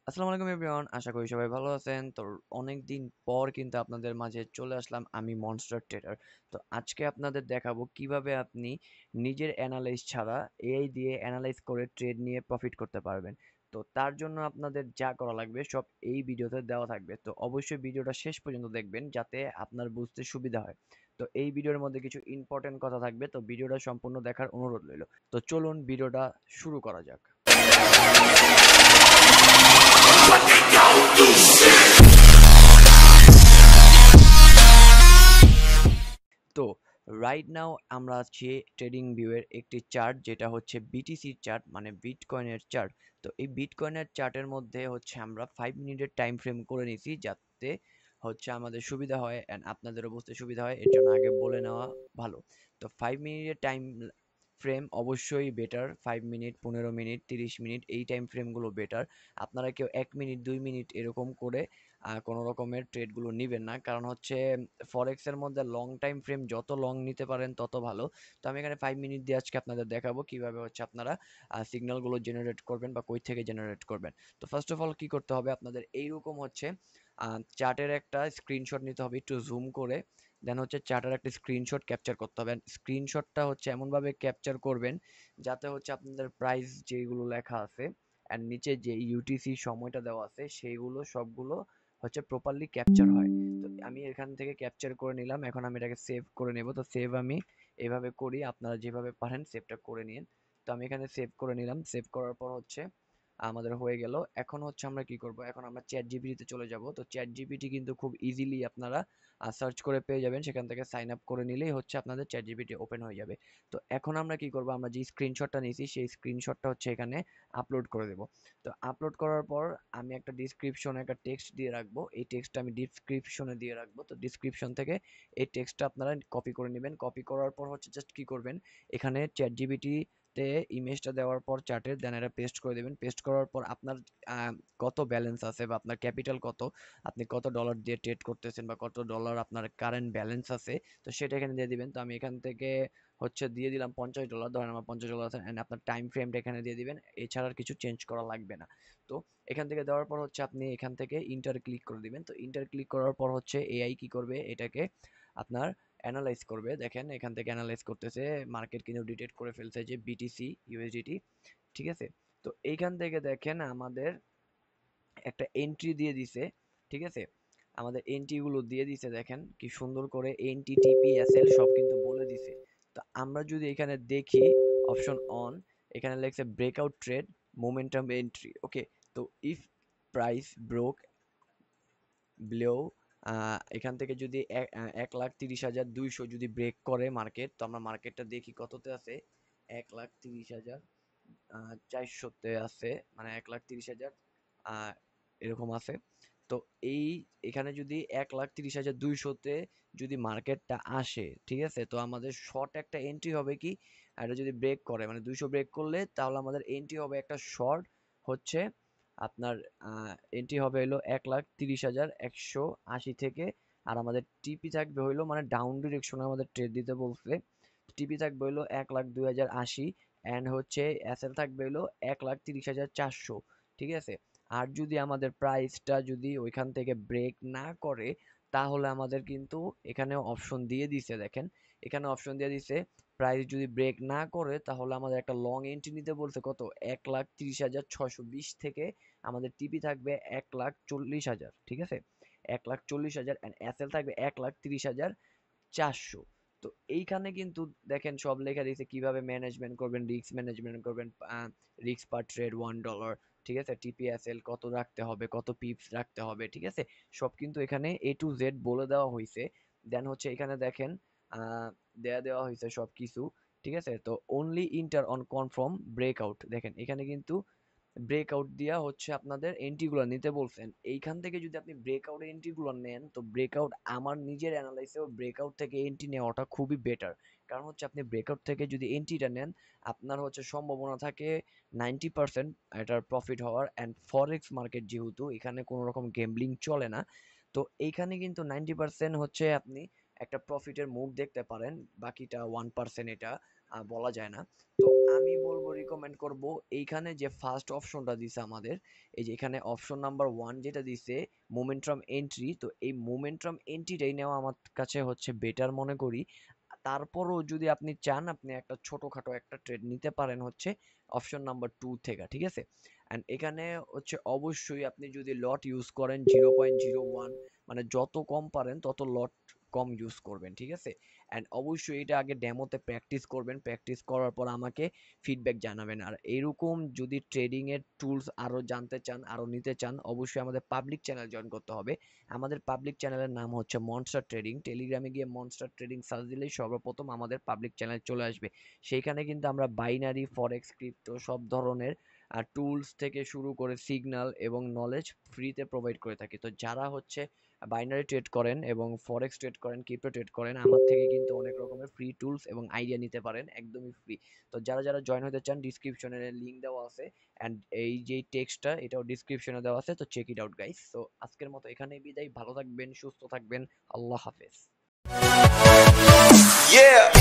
আসসালামু আলাইকুম এভরিওয়ান, আশা করি সবাই ভালো আছেন। তো অনেকদিন পর কিন্তু আপনাদের মাঝে চলে আসলাম আমি মনস্টার ট্রেডার। তো আজকে আপনাদের দেখাবো কিভাবে আপনি নিজের অ্যানালাইজ ছাড়া এআই দিয়ে অ্যানালাইজ করে ট্রেড নিয়ে প্রফিট করতে পারবেন। তো তার জন্য আপনাদের যা করা লাগবে সব এই ভিডিওতে দেওয়া থাকবে। তো অবশ্যই ভিডিওটা শেষ পর্যন্ত দেখবেন যাতে আপনার বুঝতে সুবিধা হয়। তো এই ভিডিওর মধ্যে কিছু ইম্পর্টেন্ট কথা থাকবে, তো ভিডিওটা সম্পূর্ণ দেখার অনুরোধ রইল। তো চলুন ভিডিওটা শুরু করা যাক। তো রাইট নাও আমরা আছি ট্রেডিং ভিউ এর একটি চার্ট, যেটা হচ্ছে বিটিসি চার্ট, মানে বিটকয়েনের চার্ট। তো এই বিটকয়েনের চার্টের মধ্যে হচ্ছে আমরা 5 মিনিটের টাইম ফ্রেম করে নিছি, যাতে হচ্ছে আমাদের সুবিধা হয় এন্ড আপনাদেরও বুঝতে সুবিধা হয়, এর জন্য আগে বলে নেওয়া ভালো। তো 5 মিনিটের টাইম ফ্রেম অবশ্যই বেটার। 5 মিনিট, 15 মিনিট, 30 মিনিট এই টাইম ফ্রেমগুলো বেটার। আপনারা কেউ 1 মিনিট 2 মিনিট এরকম করে কোনো রকমের ট্রেডগুলো নিবেন না, কারণ হচ্ছে ফরেক্স এর মধ্যে লং টাইম ফ্রেম যত লং নিতে পারেন তত ভালো। তো আমি এখানে 5 মিনিট দিয়ে আজকে আপনাদের দেখাবো কিভাবে হচ্ছে আপনারা সিগন্যালগুলো জেনারেট করবেন বা কই থেকে জেনারেট করবেন। তো ফার্স্ট অফ অল কি করতে হবে আপনাদের, এইরকম হচ্ছে চার্টের একটা স্ক্রিনশট নিতে হবে একটু জুম করে। দেন হচ্ছে চার্টের একটা স্ক্রিনশট ক্যাপচার করতে হবে। স্ক্রিনশটটা হচ্ছে এমনভাবে ক্যাপচার করবেন যাতে হচ্ছে আপনাদের প্রাইস যেগুলো লেখা আছে এন্ড নিচে যে ইউটিসি সময়টা দেওয়া আছে সেইগুলো সবগুলো হচ্ছে প্রপারলি ক্যাপচার হয়। তো আমি এখান থেকে ক্যাপচার করে নিলাম, এখন আমি এটাকে সেভ করে নেব। তো সেভ আমি এভাবে করি, আপনারা যেভাবে পারেন সেভটা করে নিন। তো আমি এখানে সেভ করে নিলাম। সেভ করার পর হচ্ছে আমাদের হয়ে গেল। এখন হচ্ছে আমরা কি করব, এখন আমরা চ্যাট জিপিটিতে চলে যাব। তো চ্যাট জিপিটি কিন্তু খুব ইজিলি আপনারা সার্চ করে পেয়ে যাবেন, সেখান থেকে সাইন আপ করে নিলেই হচ্ছে আপনাদের চ্যাট জিপিটি ওপেন হয়ে যাবে। তো এখন আমরা কি করব, আমরা যে স্ক্রিনশটটা নিয়েছি সেই স্ক্রিনশটটা হচ্ছে এখানে আপলোড করে দেব। তো আপলোড করার পর আমি একটা ডিসক্রিপশনে একটা টেক্সট দিয়ে রাখবো, এই টেক্সটটা আমি ডিসক্রিপশনে দিয়ে রাখবো। তো ডিসক্রিপশন থেকে এই টেক্সটটা আপনারা কপি করে নেবেন। কপি করার পর হচ্ছে জাস্ট কি করবেন, এখানে চ্যাট জিপিটি তে ইমেজটা দেওয়ার পর চার্টের দেন এটা পেস্ট করে দেবেন। পেস্ট করার পর আপনার কত ব্যালেন্স আছে বা আপনার ক্যাপিটাল কত, আপনি কত ডলার দিয়ে ট্রেড করতেছেন বা কত ডলার আপনার কারেন্ট ব্যালেন্স আছে, তো সেটা এখানে দিয়ে দিবেন। তো আমি এখান থেকে হচ্ছে দিয়ে দিলাম $50, ধরেন আমার $50 আছে, এন্ড আপনার টাইম ফ্রেমটা এখানে দিয়ে দিবেন। এছাড়া আর কিছু চেঞ্জ করা লাগবে না। তো এখান থেকে দেওয়ার পর হচ্ছে আপনি এখান থেকে ইন্টার ক্লিক করে দিবেন। তো ইন্টার ক্লিক করার পর হচ্ছে এআই কি করবে, এটাকে আপনার অ্যানালাইজ করবে। দেখেন এখান থেকে অ্যানালাইজ করতেছে, মার্কেট কিন্তু ডিটেক্ট করে ফেলছে যে বিটিসি ইউএসডিটি, ঠিক আছে। তো এইখান থেকে দেখেন আমাদের একটা এন্ট্রি দিয়ে দিছে, ঠিক আছে। আমাদের এন্ট্রি গুলো দিয়ে দিছে, দেখেন কি সুন্দর করে এনটি টিপি এসএল সব কিন্তু বলে দিছে। তো আমরা যদি এখানে দেখি অপশন অন, এখানে লেখছে ব্রেকআউট ট্রেড মোমেন্টাম এন্ট্রি, ওকে। তো ইফ প্রাইস ব্রোক বিলো, এখান থেকে যদি 1,30,200 যদি ব্রেক করে মার্কেট, তো আমরা মার্কেটটা দেখি কততে আছে। 1,30,400-তে আছে, মানে 1,30,000 এরকম আছে। তো এই এখানে যদি 1,30,200-তে যদি মার্কেটটা আসে, ঠিক আছে, তো আমাদের শর্ট একটা এন্ট্রি হবে কি, এটা যদি ব্রেক করে মানে 200 ব্রেক করলে, তাহলে আমাদের এন্ট্রি হবে একটা শর্ট হচ্ছে আপনার এন্ট্রি হবে হলো 1,30,180 থেকে। আর আমাদের টিপি থাকবে হইলো, মানে ডাউন ডিরেকশনে আমাদের ট্রেড দিতে বলছে। টিপি থাকবে হইলো 1,02,080 এন্ড হচ্ছে এসএল থাকবে হইলো 1,30,400, ঠিক আছে। আর যদি আমাদের প্রাইসটা যদি ওইখান থেকে ব্রেক না করে, তাহলে আমাদের কিন্তু এখানে অপশন দিয়ে দিছে, দেখেন এখানে অপশন দিয়ে দিছে প্রাইস যদি ব্রেক না করে, তাহলে আমাদের একটা লং এন্ট্রি নিতে বলছে কত, 1,30,620 থেকে আমাদের টিপি থাকবে 1,40,000, ঠিক আছে। 1,40,000 এন্ড এসএল থাকবে 1,30,400। তো এইখানে কিন্তু দেখেন সব লেখা দিয়েছে কিভাবে ম্যানেজমেন্ট করবেন, রিস্ক ম্যানেজমেন্ট করবেন। রিস্ক পার ট্রেড $1, ঠিক আছে। টিপিএসএল কত রাখতে হবে, কত পিপস রাখতে হবে, ঠিক আছে। সব কিন্তু এখানে এ টু জেড বলে দেওয়া হয়েছে। দেন হচ্ছে এখানে দেখেন আহ দেওয়া হয়েছে সব কিছু, ঠিক আছে। তো only inter on confirm breakout, দেখেন এখানে কিন্তু ব্রেকআউট দিয়া হচ্ছে আপনাদের এন্ট্রিগুলো নিতে বলছেন। এইখান থেকে যদি আপনি ব্রেকআউট এন্ট্রিগুলো নেন, তো ব্রেকআউট আমার নিজের অ্যানালাইসেও ব্রেকআউট থেকে এন্ট্রি নেওয়াটা খুবই বেটার। কারণ হচ্ছে আপনি ব্রেকআউট থেকে যদি এন্ট্রিটা নেন, আপনার হচ্ছে সম্ভাবনা থাকে 90% এটার প্রফিট হওয়ার। অ্যান্ড ফরেক্স মার্কেট যেহেতু এখানে কোনো রকম গেমলিং চলে না, তো এইখানে কিন্তু 90% হচ্ছে আপনি একটা প্রফিটের মুভ দেখতে পারেন, বাকিটা 1% এটা বলা যায় না। তো আমি বলবো, রিকমেন্ড করব এইখানে যে ফার্স্ট অপশনটা দিছে আমাদের, এই যে এখানে অপশন নাম্বার 1 যেটা দিছে মোমেন্টাম এন্ট্রি, তো এই মোমেন্টাম এন্ট্রিটাই নেওয়া আমার কাছে হচ্ছে বেটার মনে করি। তারপরও যদি আপনি চান আপনি একটা ছোটখাটো একটা ট্রেড নিতে পারেন হচ্ছে অপশন নাম্বার 2 থেকে, ঠিক আছে? অ্যান্ড এখানে হচ্ছে অবশ্যই আপনি যদি লট ইউজ করেন 0.01, মানে যত কম পারেন তত লট কম ইউজ করবেন, ঠিক আছে? অ্যান্ড অবশ্যই এটা আগে ডেমোতে প্র্যাকটিস করবেন, প্র্যাকটিস করার পর আমাকে ফিডব্যাক জানাবেন। আর এরকম যদি ট্রেডিং এর টুলস আরো জানতে চান, আরো নিতে চান, অবশ্যই আমাদের পাবলিক চ্যানেল জয়েন করতে হবে। আমাদের পাবলিক চ্যানেলের নাম হচ্ছে মনস্টার ট্রেডিং। টেলিগ্রামে গিয়ে মনস্টার ট্রেডিং সার্চ দিলেই সর্বপ্রথম আমাদের পাবলিক চ্যানেল চলে আসবে। সেইখানে কিন্তু আমরা বাইনারি, ফরেক্স, ক্রিপ্টো সব ধরনের টুলস থেকে শুরু করে সিগন্যাল এবং নলেজ ফ্রিতে প্রোভাইড করে থাকি। তো যারা হচ্ছে বাইনারি ট্রেড করেন এবং ফরেক্স ট্রেড করেন, ক্রিপ্টো ট্রেড করেন, আমার থেকে কিন্তু অনেক রকমের ফ্রি টুলস এবং আইডিয়া নিতে পারেন একদমই ফ্রি। তো যারা যারা জয়েন হতে চান, ডিসক্রিপশনে লিংক দেওয়া আছে, অ্যান্ড এই যে টেক্সটটা এটাও ডিসক্রিপশনে দেওয়া আছে, তো চেক ইট আউট গাইস। তো আজকের মতো এখানেই বিদায়, ভালো থাকবেন, সুস্থ থাকবেন, আল্লাহ হাফেজ। Yeah.